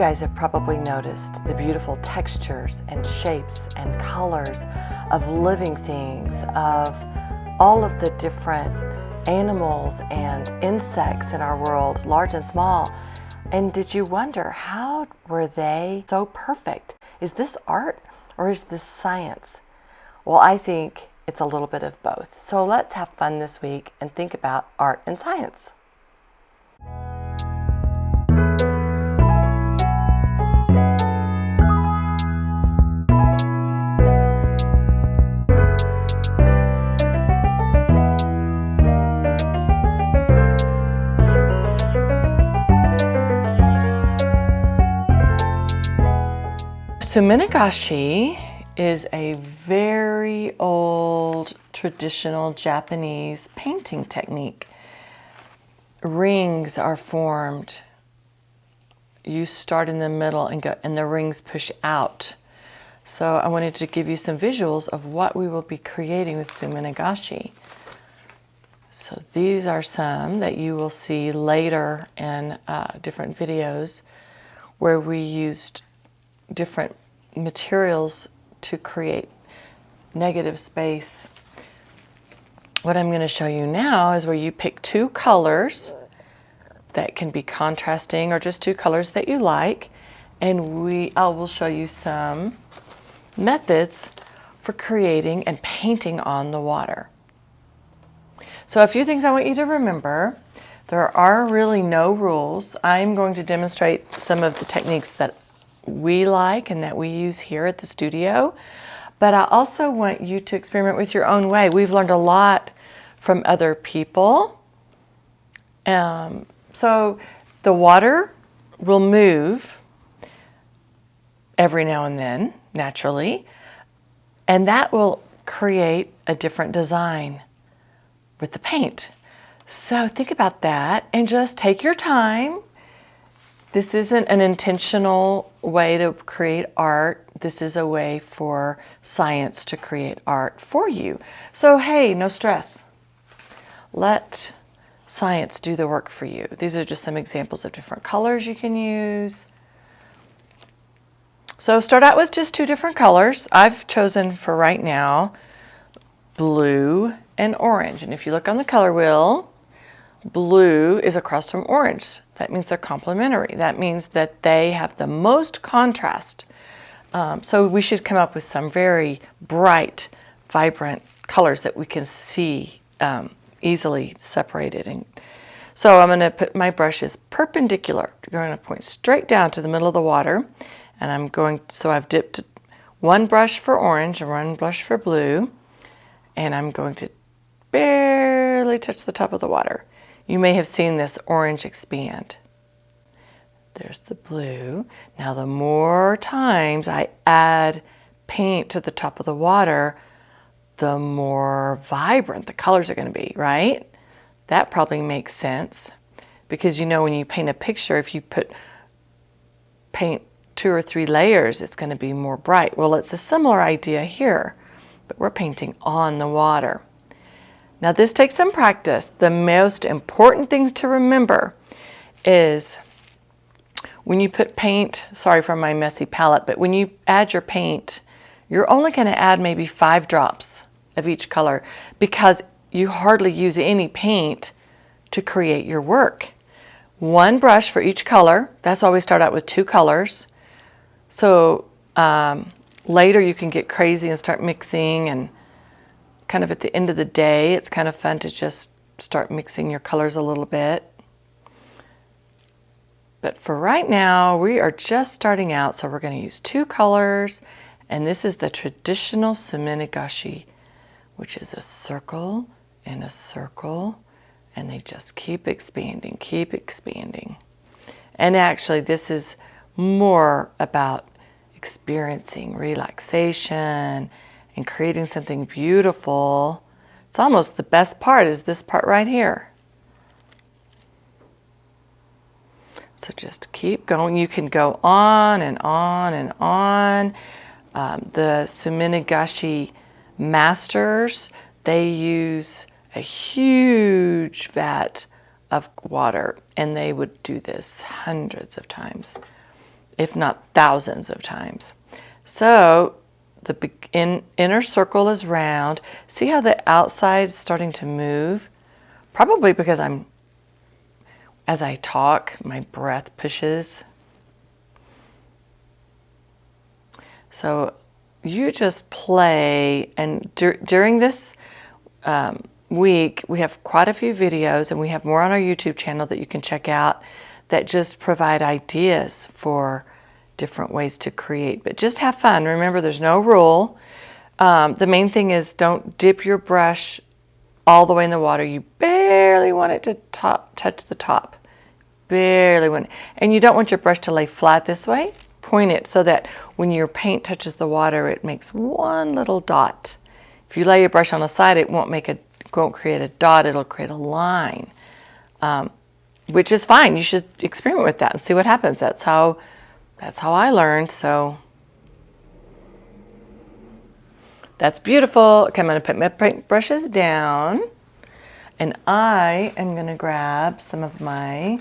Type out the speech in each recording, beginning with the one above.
guys have probably noticed the beautiful textures and shapes and colors of living things, of all of the different animals and insects in our world, large and small. And did you wonder, how were they so perfect? Is this art or is this science? Well, I think it's a little bit of both. So let's have fun this week and think about art and science. Suminagashi is a very old traditional Japanese painting technique. Rings are formed. You start in the middle and go, and the rings push out. So I wanted to give you some visuals of what we will be creating with Suminagashi. So these are some that you will see later in different videos where we used different materials to create negative space. What I'm going to show you now is where you pick two colors that can be contrasting or just two colors that you like, and I will show you some methods for creating and painting on the water. So a few things I want you to remember. There are really no rules. I'm going to demonstrate some of the techniques that we like and that we use here at the studio, but I also want you to experiment with your own way. We've learned a lot from other people. So the water will move every now and then, naturally, and that will create a different design with the paint. So think about that and just take your time. This isn't an intentional way to create art. This is a way for science to create art for you. So hey, no stress. Let science do the work for you. These are just some examples of different colors you can use. So start out with just two different colors. I've chosen for right now blue and orange. And if you look on the color wheel, blue is across from orange. That means they're complementary. That means that they have the most contrast. So we should come up with some very bright, vibrant colors that we can see easily separated. And so I'm going to put my brushes perpendicular. I'm going to point straight down to the middle of the water. And so I've dipped one brush for orange and one brush for blue. And I'm going to barely touch the top of the water. You may have seen this orange expand. There's the blue. Now the more times I add paint to the top of the water, the more vibrant the colors are going to be, right? That probably makes sense because you know when you paint a picture, if you paint 2 or 3 layers, it's going to be more bright. Well, it's a similar idea here, but we're painting on the water. Now this takes some practice. The most important thing to remember is when you put paint, sorry for my messy palette, but when you add your paint, you're only going to add maybe 5 drops of each color because you hardly use any paint to create your work. 1 brush for each color. That's why we start out with 2 colors. So later you can get crazy and start mixing, and kind of at the end of the day, it's kind of fun to just start mixing your colors a little bit. But for right now, we are just starting out, so we're going to use 2 colors. And this is the traditional Suminagashi, which is a circle and a circle, and they just keep expanding, keep expanding. And actually, this is more about experiencing relaxation and creating something beautiful. It's almost the best part is this part right here. So just keep going. You can go on and on and on. The Suminagashi masters, they use a huge vat of water, and they would do this hundreds of times. if not thousands of times. So the inner circle is round. See how the outside is starting to move? Probably because as I talk, my breath pushes. So you just play, and during this week, we have quite a few videos, and we have more on our YouTube channel that you can check out that just provide ideas for different ways to create. But just have fun. Remember, there's no rule. The main thing is don't dip your brush all the way in the water. You barely want it to touch the top. Barely want it. And you don't want your brush to lay flat this way. Point it so that when your paint touches the water, it makes one little dot. If you lay your brush on the side, it won't create a dot. It'll create a line, which is fine. You should experiment with that and see what happens. That's how I learned. So that's beautiful. Okay, I'm going to put my paint brushes down, and I am going to grab some of my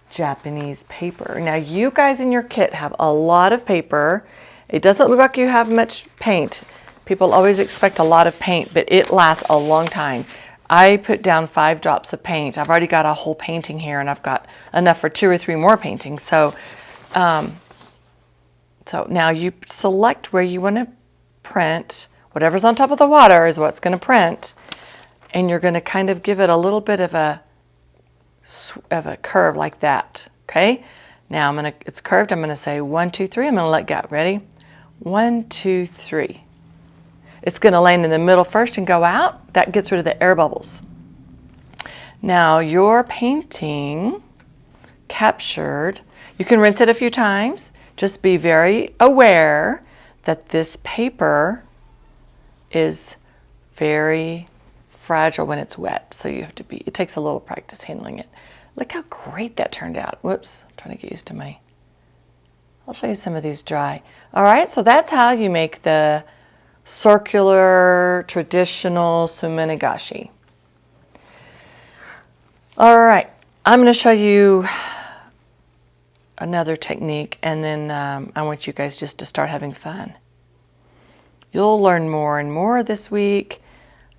Japanese paper. Now you guys in your kit have a lot of paper. It doesn't look like you have much paint. People always expect a lot of paint, but it lasts a long time. I put down 5 drops of paint. I've already got a whole painting here, and I've got enough for 2 or 3 more paintings. So now you select where you want to print. Whatever's on top of the water is what's going to print, and you're going to kind of give it a little bit of a curve like that. Okay, now it's curved. I'm going to say 1, 2, 3. I'm going to let go. Ready? 1, 2, 3. It's going to land in the middle first and go out. That gets rid of the air bubbles. Now your painting captured. You can rinse it a few times. Just be very aware that this paper is very fragile when it's wet. So you have to it takes a little practice handling it. Look how great that turned out. Whoops, I'm trying to get used to I'll show you some of these dry. All right, so that's how you make the circular traditional Suminagashi. All right, I'm going to show you another technique, and then I want you guys just to start having fun. You'll learn more and more this week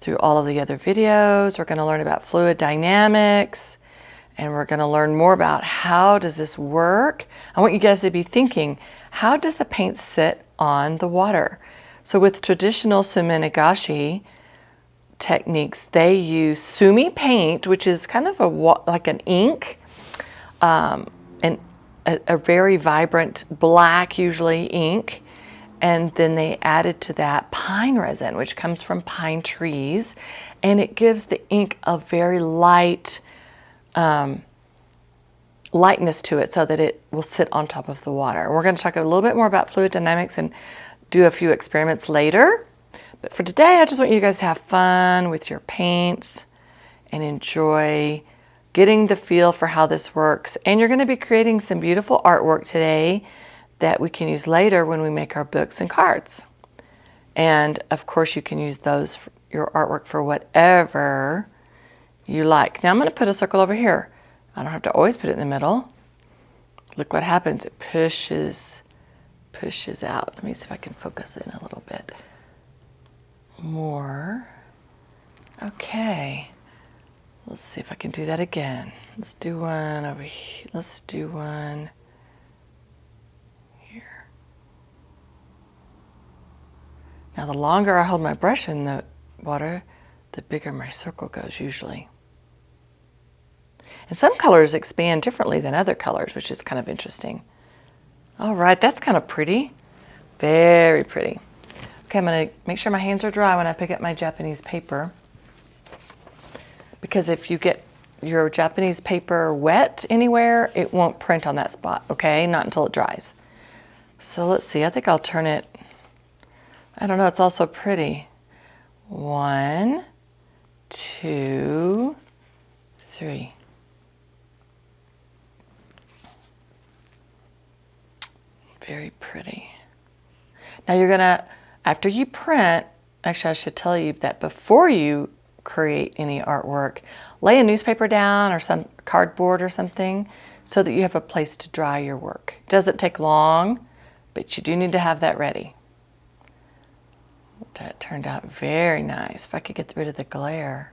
through all of the other videos. We're going to learn about fluid dynamics, and we're going to learn more about how does this work. I want you guys to be thinking, how does the paint sit on the water? So with traditional Suminagashi techniques, they use sumi paint, which is kind of like an ink, and a very vibrant black, usually, ink. And then they added to that pine resin, which comes from pine trees, and it gives the ink a very light lightness to it so that it will sit on top of the water. We're going to talk a little bit more about fluid dynamics and do a few experiments later. But for today, I just want you guys to have fun with your paints and enjoy getting the feel for how this works. And you're going to be creating some beautiful artwork today that we can use later when we make our books and cards. And of course, you can use those, your artwork, for whatever you like. Now I'm going to put a circle over here. I don't have to always put it in the middle. Look what happens. It pushes out. Let me see if I can focus in a little bit more. Okay. Let's see if I can do that again. Let's do one over here. Let's do one here. Now the longer I hold my brush in the water, the bigger my circle goes usually. And some colors expand differently than other colors, which is kind of interesting. All right, that's kind of pretty. Very pretty. Okay, I'm going to make sure my hands are dry when I pick up my Japanese paper. Because if you get your Japanese paper wet anywhere, it won't print on that spot, okay? Not until it dries. So let's see, I think I'll turn it, I don't know, it's also pretty. 1, 2, 3. Very pretty. Now you're gonna, after you print, actually I should tell you that before you create any artwork, lay a newspaper down or some cardboard or something so that you have a place to dry your work. It doesn't take long, but you do need to have that ready. That turned out very nice. If I could get rid of the glare.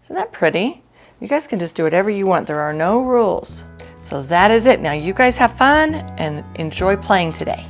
Isn't that pretty? You guys can just do whatever you want. There are no rules. So that is it. Now you guys have fun and enjoy playing today.